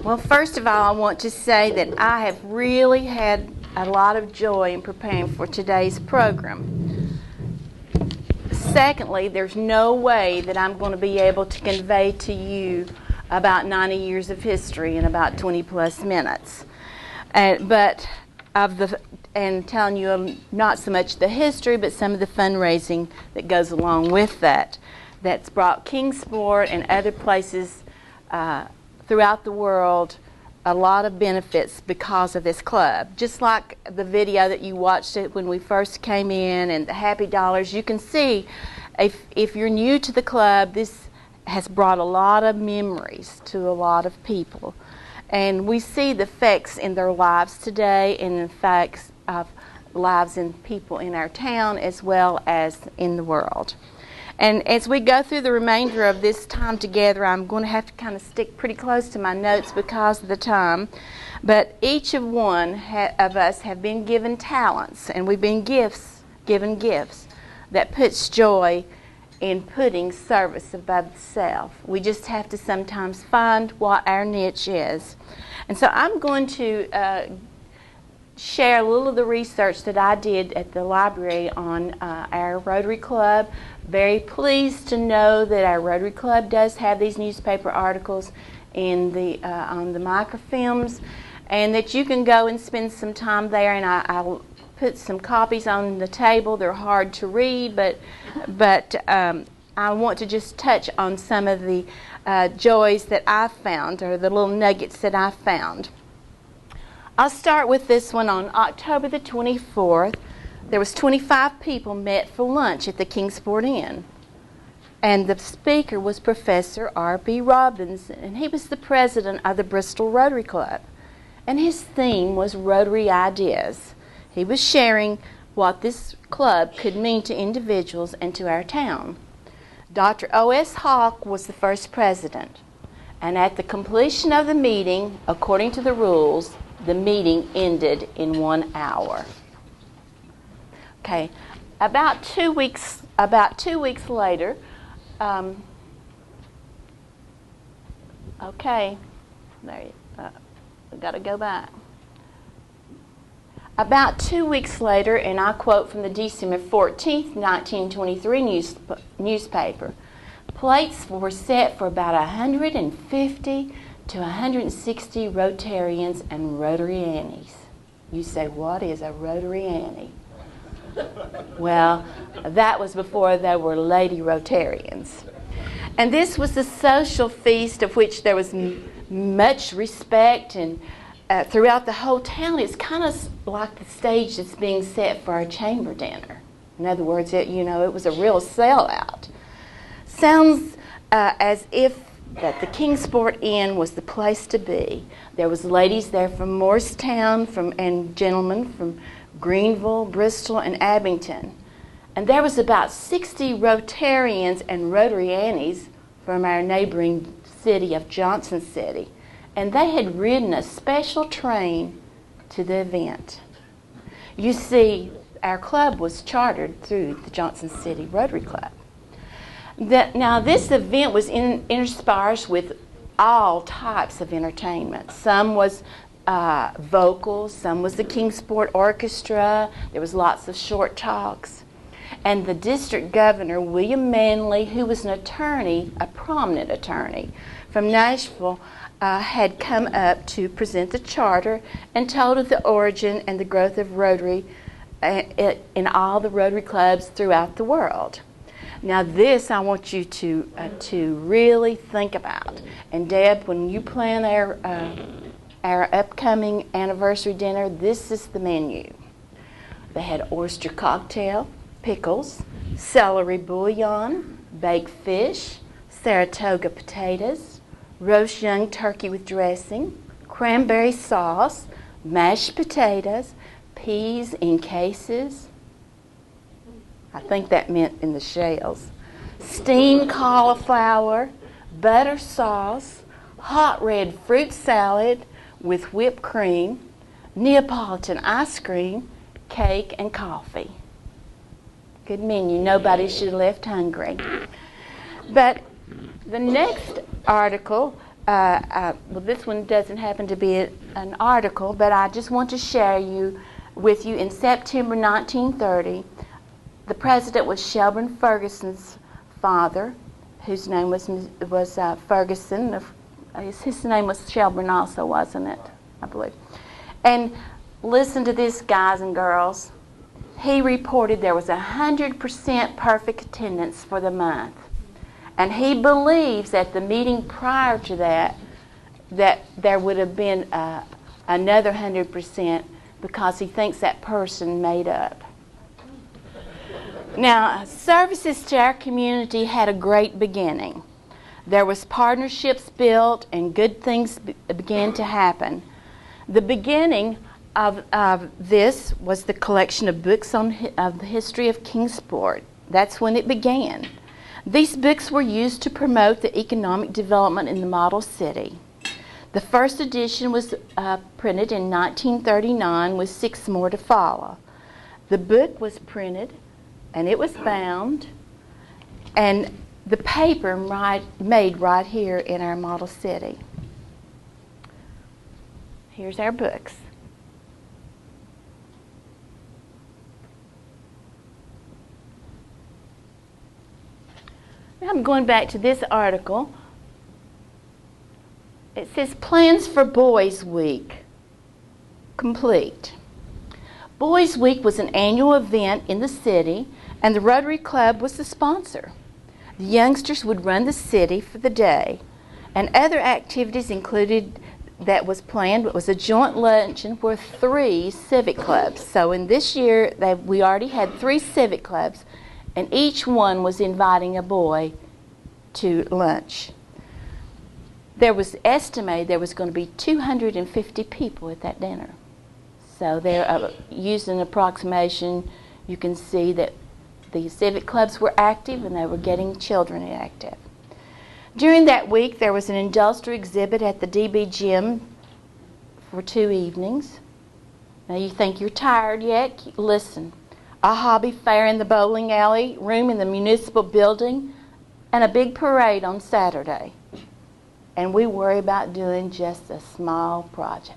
Well, first of all, I want to say that I have really had a lot of joy in preparing for today's program. Secondly, there's no way that I'm going to be able to convey to you about 90 years of history in about 20 plus minutes. And telling you not so much the history, but some of the fundraising that goes along with that. That's brought Kingsport and other places throughout the world a lot of benefits because of this club. Just like the video that you watched it when we first came in and the Happy Dollars, you can see if you're new to the club, this has brought a lot of memories to a lot of people. And we see the effects in their lives today and the effects of lives in people in our town as well as in the world. And as we go through the remainder of this time together, I'm going to have to kind of stick pretty close to my notes because of the time. But each of us have been given talents, and we've been given gifts that puts joy in putting service above self. We just have to sometimes find what our niche is. And so I'm going to share a little of the research that I did at the library on our Rotary Club. Very pleased to know that our Rotary Club does have these newspaper articles in on the microfilms, and that you can go and spend some time there. And I'll put some copies on the table. They're hard to read, but I want to just touch on some of the joys that I found, or the little nuggets that I found. I'll start with this one. On October the 24th, there was 25 people met for lunch at the Kingsport Inn. And the speaker was Professor R.B. Robbins, and he was the president of the Bristol Rotary Club. And his theme was Rotary Ideas. He was sharing what this club could mean to individuals and to our town. Dr. O.S. Hawk was the first president. And at the completion of the meeting, according to the rules, the meeting ended in 1 hour. Okay, about two weeks later, we've got to go back. About 2 weeks later, and I quote from the December 14th, 1923 newspaper, plates were set for about 150 to 160 Rotarians and Rotariannies. You say, what is a Rotariannie? Well, that was before there were lady Rotarians. And this was a social feast of which there was much respect, and throughout the whole town. It's kind of like the stage that's being set for our chamber dinner. In other words, it was a real sellout. Sounds as if that the Kingsport Inn was the place to be. There was ladies there from Morristown and gentlemen from Greenville, Bristol, and Abington. And there was about 60 Rotarians and Rotariannies from our neighboring city of Johnson City. And they had ridden a special train to the event. You see, our club was chartered through the Johnson City Rotary Club. Now, this event was interspersed with all types of entertainment. Some was vocals, some was the Kingsport Orchestra. There was lots of short talks. And the district governor, William Manley, who was an attorney, a prominent attorney from Nashville, had come up to present the charter and told of the origin and the growth of Rotary in all the Rotary clubs throughout the world. Now this I want you to really think about. And Deb, when you plan our upcoming anniversary dinner, this is the menu. They had oyster cocktail, pickles, celery bouillon, baked fish, Saratoga potatoes, roast young turkey with dressing, cranberry sauce, mashed potatoes, peas in cases. I think that meant in the shells. Steamed cauliflower, butter sauce, hot red fruit salad with whipped cream, Neapolitan ice cream, cake, and coffee. Good menu. Nobody should have left hungry. But the next article well, this one doesn't happen to be an article, but I just want to share with you in September 1930, the president was Shelburne Ferguson's father, whose name was Ferguson. His name was Shelburne also, wasn't it? I believe. And listen to this, guys and girls. He reported there was 100% perfect attendance for the month. And he believes at the meeting prior to that there would have been another 100% because he thinks that person made up. Now, services to our community had a great beginning. There was partnerships built and good things began to happen. The beginning of this was the collection of books of the history of Kingsport. That's when it began. These books were used to promote the economic development in the model city. The first edition was printed in 1939 with 6 more to follow. The book was printed and it was bound, and the paper made right here in our model city. Here's our books. Now I'm going back to this article. It says plans for Boys Week complete. Boys Week was an annual event in the city, and the Rotary Club was the sponsor. The youngsters would run the city for the day, and other activities included that was planned was a joint luncheon for 3 civic clubs. So in this year, we already had 3 civic clubs, and each one was inviting a boy to lunch. There was estimated there was going to be 250 people at that dinner. So they're using an approximation. You can see that the civic clubs were active and they were getting children active. During that week, there was an industrial exhibit at the DB Gym for 2 evenings. Now you think you're tired yet? Listen. A hobby fair in the bowling alley, room in the municipal building, and a big parade on Saturday. And we worry about doing just a small project.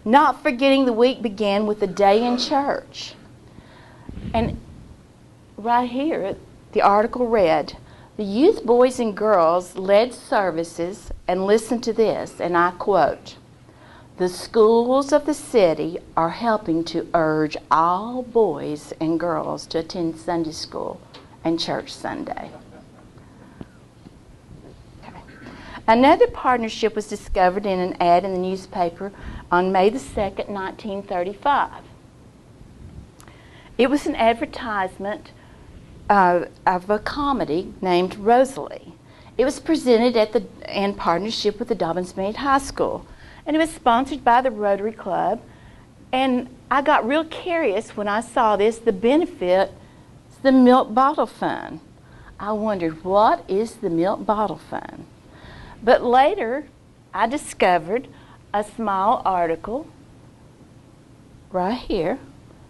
Not forgetting the week began with a day in church. And right here, the article read, the youth boys and girls led services, and listen to this, and I quote, the schools of the city are helping to urge all boys and girls to attend Sunday school and church Sunday. Okay. Another partnership was discovered in an ad in the newspaper on May the 2nd, 1935. It was an advertisement of a comedy named Rosalie. It was presented in partnership with the Dobbins-Meade High School, and it was sponsored by the Rotary Club. And I got real curious when I saw this, the benefit, the Milk Bottle Fund. I wondered, what is the Milk Bottle Fund? But later, I discovered a small article right here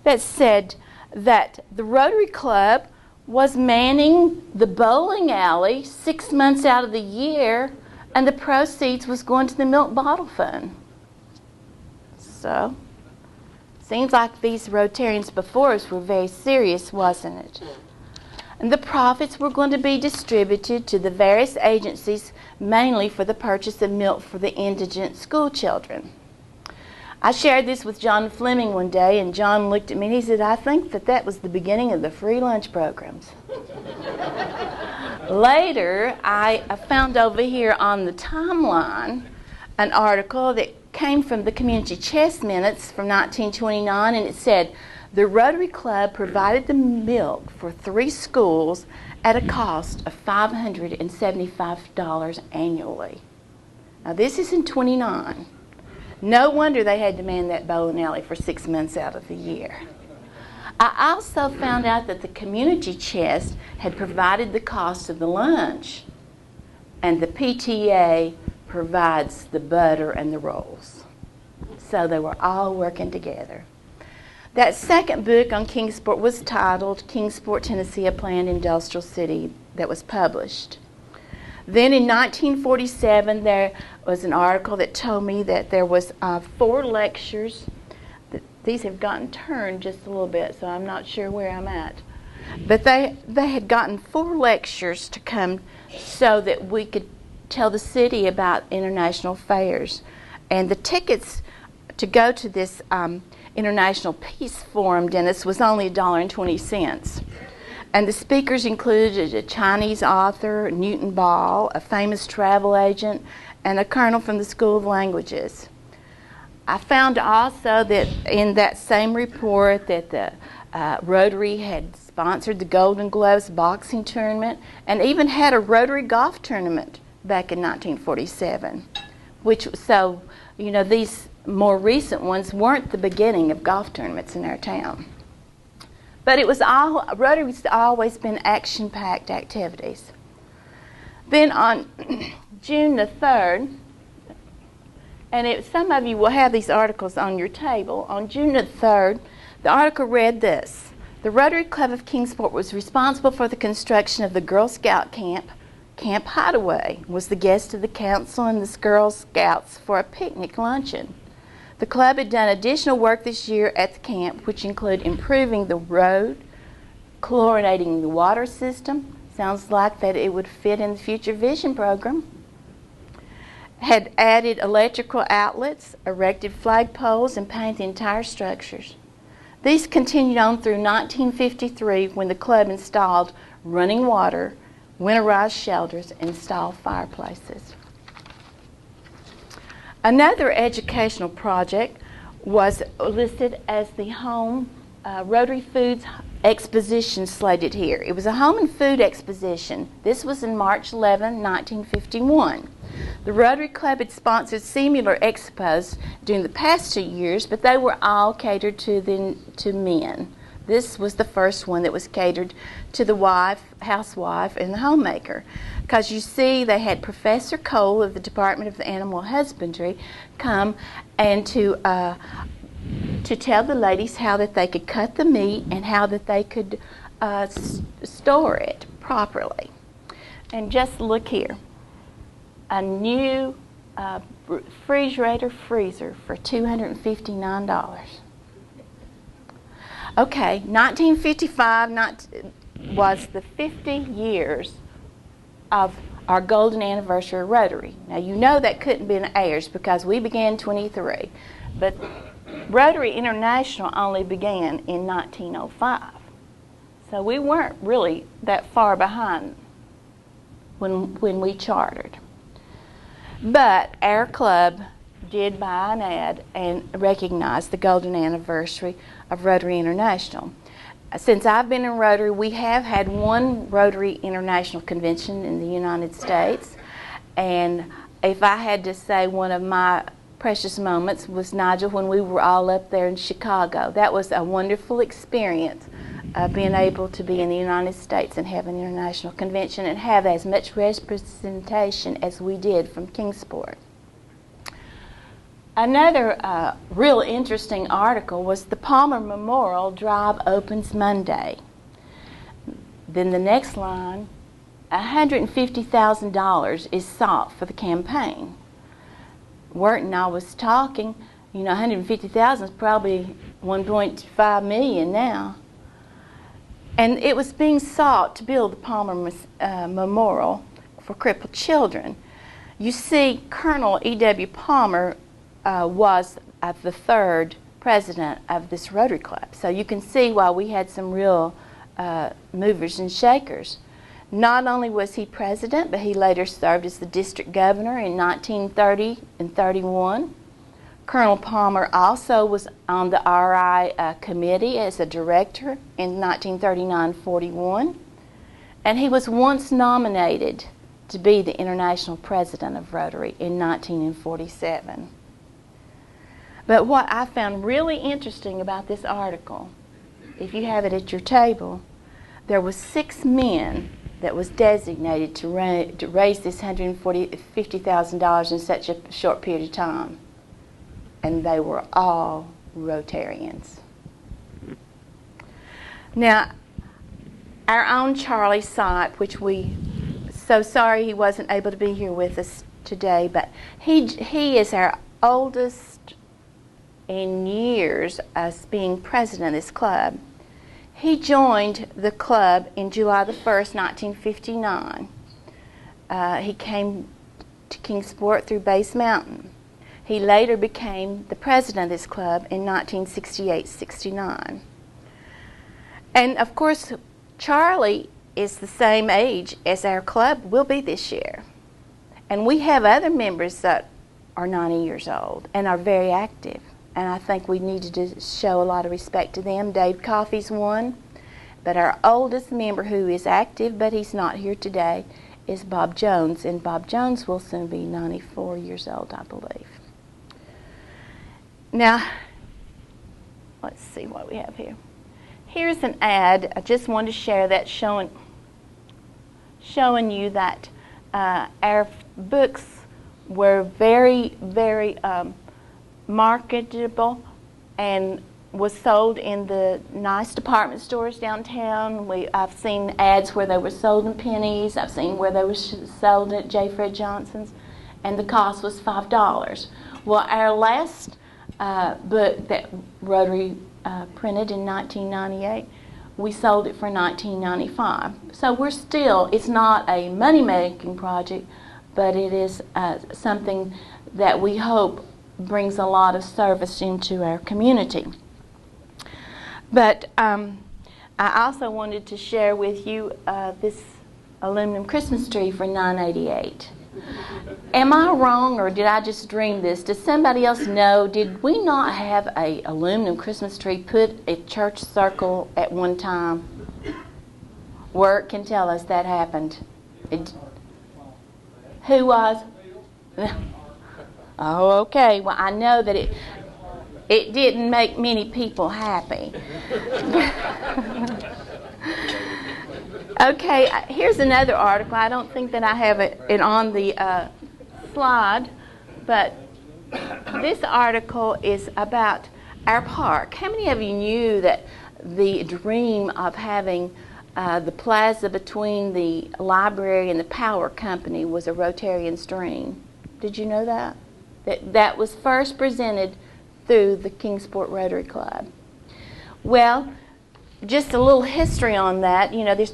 that said that the Rotary Club was manning the bowling alley 6 months out of the year, and the proceeds was going to the Milk Bottle Fund. So, seems like these Rotarians before us were very serious, wasn't it? And the profits were going to be distributed to the various agencies, mainly for the purchase of milk for the indigent school children. I shared this with John Fleming one day, and John looked at me and he said, I think that was the beginning of the free lunch programs. Later, I found over here on the timeline an article that came from the Community Chess Minutes from 1929, and it said, the Rotary Club provided the milk for 3 schools at a cost of $575 annually. Now this is in 29. No wonder they had to man that bowling alley for 6 months out of the year. I also found out that the community chest had provided the cost of the lunch, and the PTA provides the butter and the rolls. So they were all working together. That second book on Kingsport was titled Kingsport, Tennessee, A Planned Industrial City, that was published. Then in 1947, there was an article that told me that there was 4 lectures. These have gotten turned just a little bit, so I'm not sure where I'm at. But they had gotten 4 lectures to come so that we could tell the city about international fairs. And the tickets to go to this International Peace Forum, Dennis, was only $1.20. And the speakers included a Chinese author, Newton Ball, a famous travel agent, and a colonel from the School of Languages. I found also that in that same report that the Rotary had sponsored the Golden Gloves boxing tournament and even had a Rotary golf tournament back in 1947. So, these more recent ones weren't the beginning of golf tournaments in our town. But Rotary's always been action-packed activities. Then on June the 3rd, and some of you will have these articles on your table. On June the 3rd, the article read this: the Rotary Club of Kingsport was responsible for the construction of the Girl Scout camp. Camp Hideaway was the guest of the council and the Girl Scouts for a picnic luncheon. The club had done additional work this year at the camp, which included improving the road, chlorinating the water system. Sounds like that it would fit in the future vision program. Had added electrical outlets, erected flagpoles, and painted the entire structures. These continued on through 1953 when the club installed running water, winterized shelters, and installed fireplaces. Another educational project was listed as the Home Rotary Foods Exposition slated here. It was a home and food exposition. This was in March 11, 1951. The Rotary Club had sponsored similar expos during the past 2 years, but they were all catered to men. This was the first one that was catered to the housewife, and the homemaker. Because you see, they had Professor Cole of the Department of Animal Husbandry come and to tell the ladies how that they could cut the meat and how that they could store it properly. And just look here. A new refrigerator freezer for $259. Okay, 1955 was the 50 years of our golden anniversary of Rotary. Now, you know that couldn't be in ours because we began 23, but Rotary International only began in 1905. So we weren't really that far behind when we chartered. But our club did buy an ad and recognize the golden anniversary of Rotary International. Since I've been in Rotary, we have had one Rotary International convention in the United States. And if I had to say, one of my precious moments was, Nigel, when we were all up there in Chicago. That was a wonderful experience, being able to be in the United States and have an international convention and have as much representation as we did from Kingsport. Another real interesting article was the Palmer Memorial Drive opens Monday. Then the next line, $150,000 is sought for the campaign. Wirt and I was talking, $150,000 is probably $1.5 million now. And it was being sought to build the Palmer Memorial for crippled children. You see, Colonel E.W. Palmer was the third president of this Rotary Club. So you can see why we had some real movers and shakers. Not only was he president, but he later served as the district governor in 1930 and 31. Colonel Palmer also was on the RI committee as a director in 1939-41. And he was once nominated to be the international president of Rotary in 1947. But what I found really interesting about this article, if you have it at your table, there was 6 men that was designated to raise this $150,000 in such a short period of time. And they were all Rotarians. Now, our own Charlie Sipe, which we so sorry he wasn't able to be here with us today, but he is our oldest in years as being president of this club. He joined the club in July the 1st, 1959. He came to Kingsport through Base Mountain. He later became the president of this club in 1968-69. And of course, Charlie is the same age as our club will be this year. And we have other members that are 90 years old and are very active. And I think we need to show a lot of respect to them. Dave Coffey's one. But our oldest member who is active, but he's not here today, is Bob Jones. And Bob Jones will soon be 94 years old, I believe. Now, let's see what we have here. Here's an ad. I just wanted to share that showing you that our books were very, very marketable and was sold in the nice department stores downtown. I've seen ads where they were sold in Penny's. I've seen where they were sold at J. Fred Johnson's, and the cost was $5. Well, our last book that Rotary printed in 1998, we sold it for $19.95. So we're still, it's not a money-making project, but it is something that we hope brings a lot of service into our community. But I also wanted to share with you this aluminum Christmas tree for $9.88. Am I wrong, or did I just dream this? Does somebody else know? Did we not have a aluminum Christmas tree put at church circle at one time? Work can tell us that happened. Who was? Oh, okay. Well, I know that it didn't make many people happy. Okay, here's another article. I don't think that I have it on the slide, but this article is about our park. How many of you knew that the dream of having the plaza between the library and the power company was a Rotarian's dream? Did you know that? That was first presented through the Kingsport Rotary Club. Well, just a little history on that. You know, this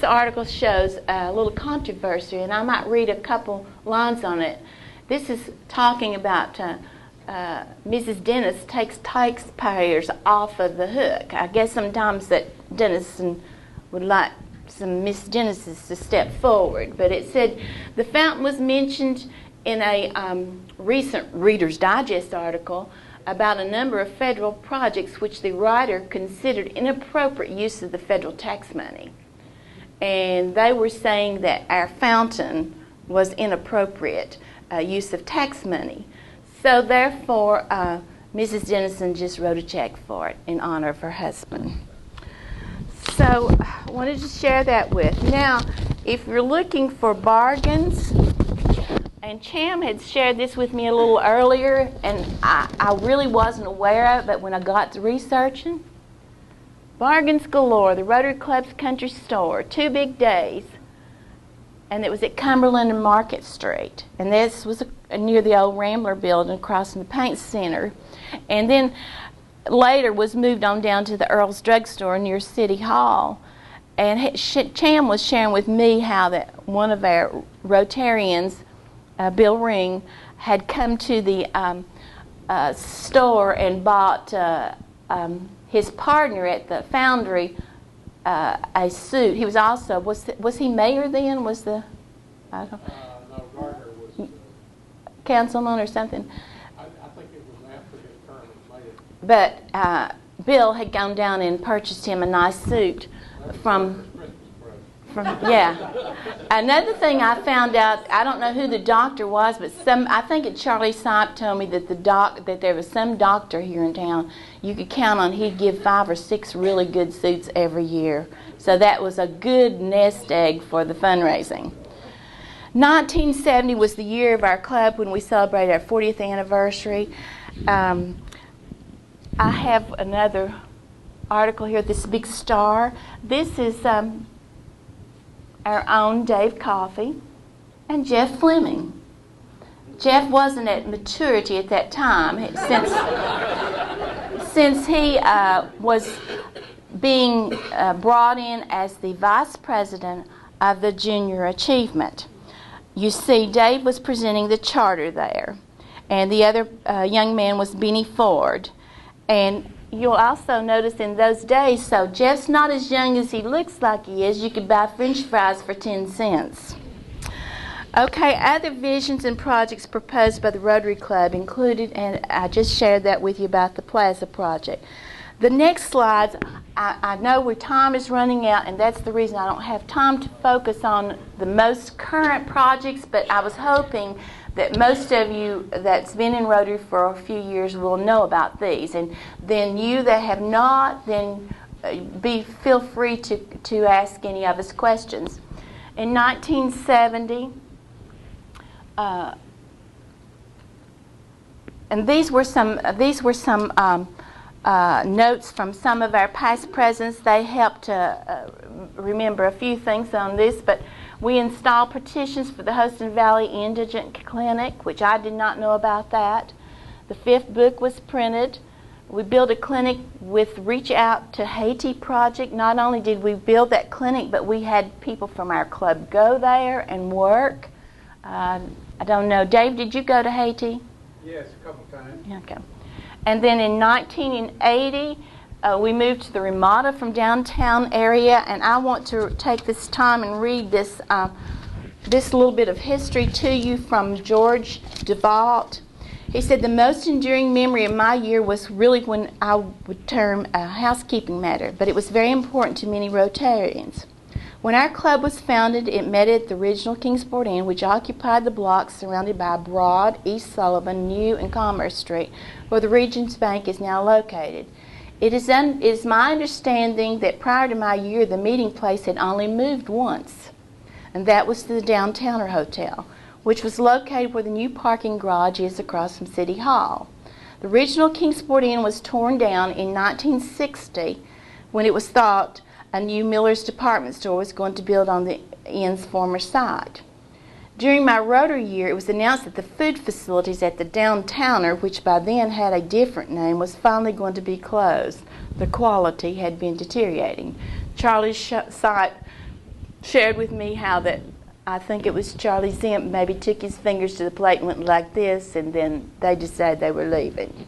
article shows a little controversy, and I might read a couple lines on it. This is talking about Mrs. Dennis takes taxpayers off of the hook. I guess sometimes that Dennison would like some Miss Dennis's to step forward, but it said the fountain was mentioned in a recent Reader's Digest article about a number of federal projects which the writer considered inappropriate use of the federal tax money. And they were saying that our fountain was inappropriate use of tax money. So therefore, Mrs. Dennison just wrote a check for it in honor of her husband. So I wanted to share that with. Now, if you're looking for bargains, and Cham had shared this with me a little earlier, and I really wasn't aware of it, but when I got to researching, bargains galore, the Rotary Club's country store, 2 big days, and it was at Cumberland and Market Street. And this was near the old Rambler building across from the paint center. And then later was moved on down to the Earl's Drugstore near City Hall. And Cham was sharing with me how that one of our Rotarians, Bill Ring, had come to the store and bought his partner at the foundry a suit. He was also, was he mayor then? Was the, I don't no, Gardner was councilman or something? I think it was after his term as mayor. But Bill had gone down and purchased him a nice suit from yeah. Another thing I found out, I don't know who the doctor was, but I think Charlie Sipe told me that that there was some doctor here in town you could count on. He'd give 5 or 6 really good suits every year. So that was a good nest egg for the fundraising. 1970 was the year of our club when we celebrated our 40th anniversary. I have another article here, this big star. This is our own Dave Coffey, and Jeff Fleming. Jeff wasn't at maturity at that time, since he was being brought in as the vice president of the Junior Achievement. You see, Dave was presenting the charter there, and the other young man was Benny Ford. And you'll also notice in those days, so Jeff's not as young as he looks like he is. You could buy French fries for 10 cents. Okay, other visions and projects proposed by the Rotary Club included, and I just shared that with you about the Plaza project. The next slides, I know where time is running out, and that's the reason I don't have time to focus on the most current projects, but I was hoping that most of you that's been in Rotary for a few years will know about these. And then you that have not, then feel free to ask any of us questions. In 1970, and these were some notes from some of our past presidents. They helped to remember a few things on this, but we installed petitions for the Hudson Valley Indigent Clinic, which I did not know about that. The 5th book was printed. We built a clinic with Reach Out to Haiti project. Not only did we build that clinic, but we had people from our club go there and work. I don't know, Dave, did you go to Haiti? Yes, a couple times. Okay. And then in 1980, we moved to the Ramada from downtown area, and I want to take this time and read this little bit of history to you from George DeVault. He said, the most enduring memory of my year was really when I would term a housekeeping matter, but it was very important to many Rotarians. When our club was founded, it met at the original Kingsport Inn, which occupied the block surrounded by Broad, East Sullivan, New, and Commerce Street, where the Regions Bank is now located. It is my understanding that prior to my year, the meeting place had only moved once, and that was to the Downtowner Hotel, which was located where the new parking garage is across from City Hall. The original Kingsport Inn was torn down in 1960 when it was thought a new Miller's department store was going to build on the inn's former site. During my Rotary year, it was announced that the food facilities at the Downtowner, which by then had a different name, was finally going to be closed. The quality had been deteriorating. Charlie Sight shared with me how that I think it was Charlie Zimp maybe took his fingers to the plate and went like this, and then they decided they were leaving.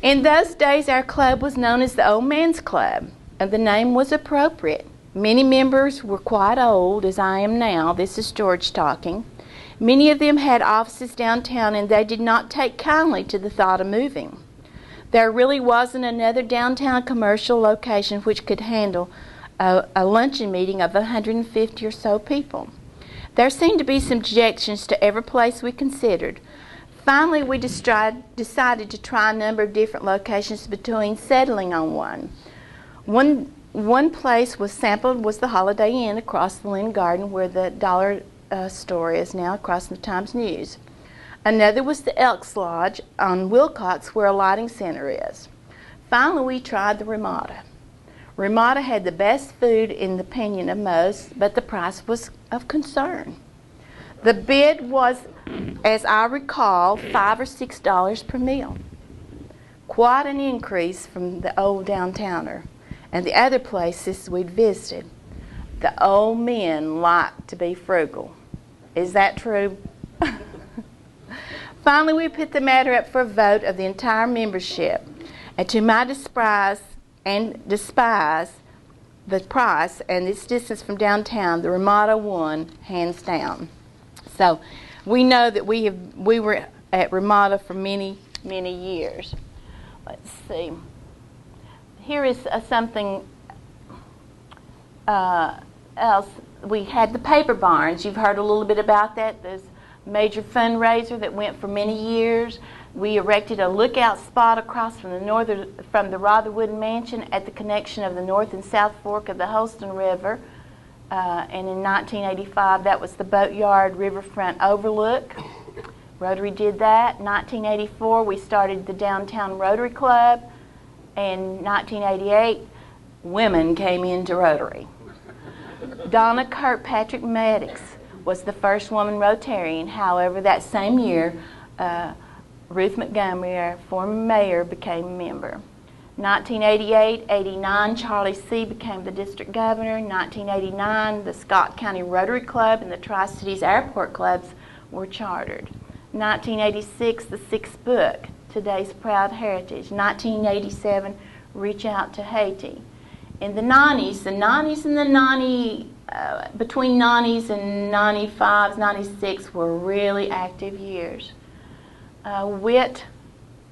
In those days, our club was known as the Old Man's Club, and the name was appropriate. Many members were quite old, as I am now. This is George talking. Many of them had offices downtown, and they did not take kindly to the thought of moving. There really wasn't another downtown commercial location which could handle a luncheon meeting of 150 or so people. There seemed to be some objections to every place we considered. Finally, we decided to try a number of different locations between settling on one. One place was sampled was the Holiday Inn across the Lynn Garden, where the dollar store is now, across from the Times News. Another was the Elks Lodge on Wilcox, where a lighting center is. Finally, we tried the Ramada. Ramada had the best food in the opinion of most, but the price was of concern. The bid was, as I recall, $5 or $6 per meal. Quite an increase from the old Downtowner and the other places we'd visited. The old men liked to be frugal. Is that true? Finally, we put the matter up for a vote of the entire membership, and to my despise the price and its distance from downtown, the Ramada won hands down. So we know that we were at Ramada for many, many years. Let's see. Here is something else. We had the paper barns. You've heard a little bit about that. There's a major fundraiser that went for many years. We erected a lookout spot across from the Rotherwood Mansion at the connection of the North and South Fork of the Holston River. And in 1985, that was the Boatyard Riverfront Overlook. Rotary did that. 1984, we started the Downtown Rotary Club. And 1988, women came into Rotary. Donna Kirkpatrick Maddox was the first woman Rotarian. However, that same year, Ruth Montgomery, our former mayor, became a member. 1988-89, Charlie C. became the district governor. 1989, the Scott County Rotary Club and the Tri-Cities Airport Clubs were chartered. 1986, the sixth book, Today's Proud Heritage. 1987, Reach Out to Haiti. In the 90s and between 90s and 95, 96 were really active years. Whit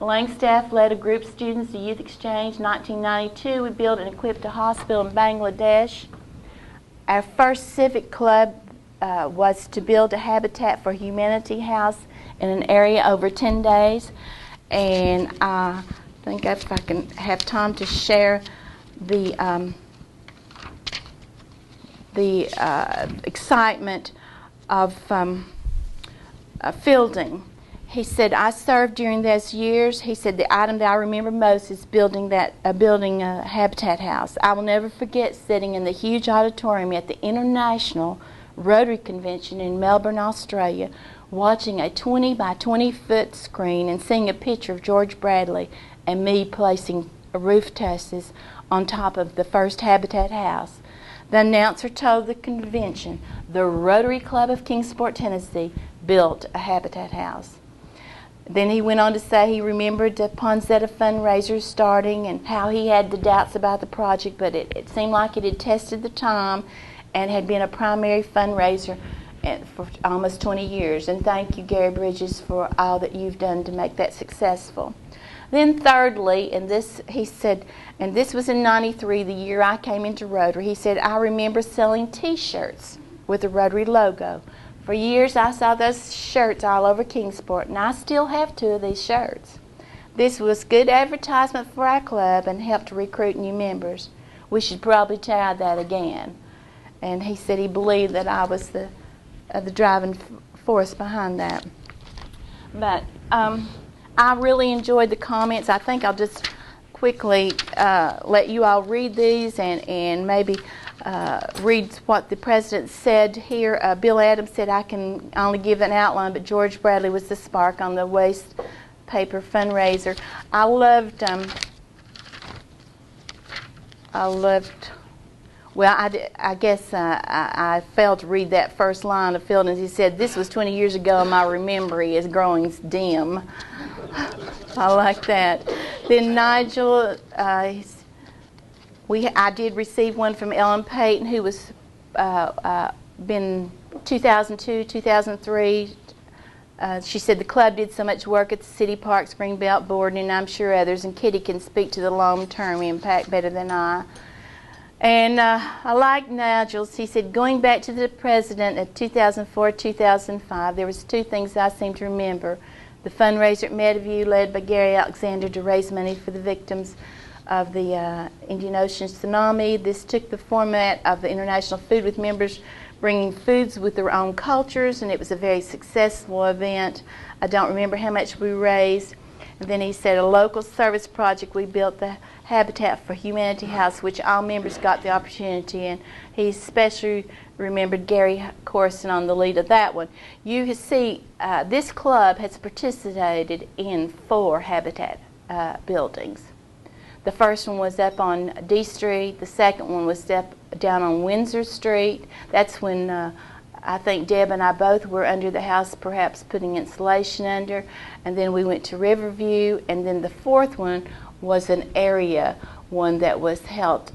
Langstaff led a group of students to Youth Exchange. 1992, we built and equipped a hospital in Bangladesh. Our first civic club was to build a Habitat for Humanity house in an area over 10 days. And I think if I can have time to share the excitement of Fielding. He said, I served during those years. He said, the item that I remember most is building a Habitat house. I will never forget sitting in the huge auditorium at the International Rotary Convention in Melbourne, Australia, watching a 20 by 20 foot screen and seeing a picture of George Bradley and me placing roof trusses on top of the first Habitat house. The announcer told the convention, the Rotary Club of Kingsport, Tennessee, built a Habitat house. Then he went on to say he remembered the Ponzetta fundraiser starting and how he had the doubts about the project, but it seemed like it had tested the time and had been a primary fundraiser for almost 20 years. And thank you, Gary Bridges, for all that you've done to make that successful. Then thirdly, and this, he said, and this was in 93, the year I came into Rotary, he said, I remember selling T-shirts with the Rotary logo. For years I saw those shirts all over Kingsport, and I still have 2 of these shirts. This was good advertisement for our club and helped to recruit new members. We should probably try that again. And he said he believed that I was the driving force behind that. But I really enjoyed the comments. I think I'll just quickly let you all read these and maybe read what the president said here. Bill Adams said, I can only give an outline, but George Bradley was the spark on the waste paper fundraiser. I loved, well, I guess I failed to read that first line of Fielding's. He said, this was 20 years ago and my memory is growing dim. I like that. Then Nigel, I did receive one from Ellen Payton, who was been 2002, 2003. She said the club did so much work at the City Parks Greenbelt Board, and I'm sure others, and Kitty can speak to the long-term impact better than I. And I like Nigel's. He said, going back to the president of 2004-2005, there was 2 things I seem to remember. The fundraiser at Meadowview, led by Gary Alexander to raise money for the victims of the Indian Ocean tsunami. This took the format of the International Food with members bringing foods with their own cultures, and it was a very successful event. I don't remember how much we raised. And then he said a local service project, we built the Habitat for Humanity house, which all members got the opportunity, and he especially remembered Gary Corson on the lead of that one. You can see this club has participated in 4 Habitat buildings. The first one was up on D Street. The second one was down on Windsor Street. That's when I think Deb and I both were under the house, perhaps putting insulation under. And then we went to Riverview. And then the 4th one was an area one that was held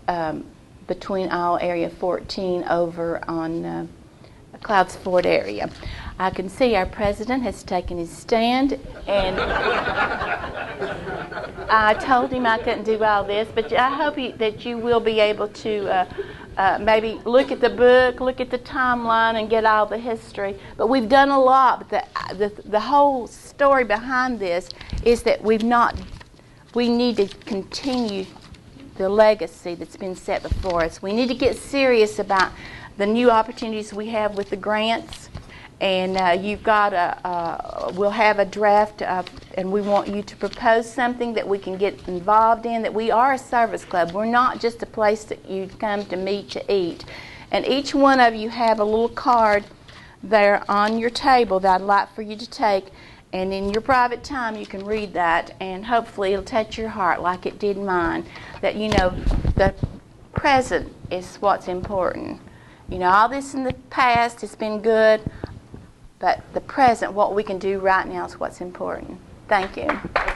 between all Area 14 over on Clouds Ford area. I can see our president has taken his stand, and I told him I couldn't do all this, but I hope that you will be able to maybe look at the book, look at the timeline, and get all the history. But we've done a lot. But the whole story behind this is that we need to continue the legacy that's been set before us. We need to get serious about the new opportunities we have with the grants. And you've got we'll have a draft, and we want you to propose something that we can get involved in, that we are a service club. We're not just a place that you come to meet to eat. And each one of you have a little card there on your table that I'd like for you to take. And in your private time, you can read that, and hopefully it'll touch your heart like it did mine. That you know the present is what's important. You know, all this in the past has been good, but the present, what we can do right now, is what's important. Thank you.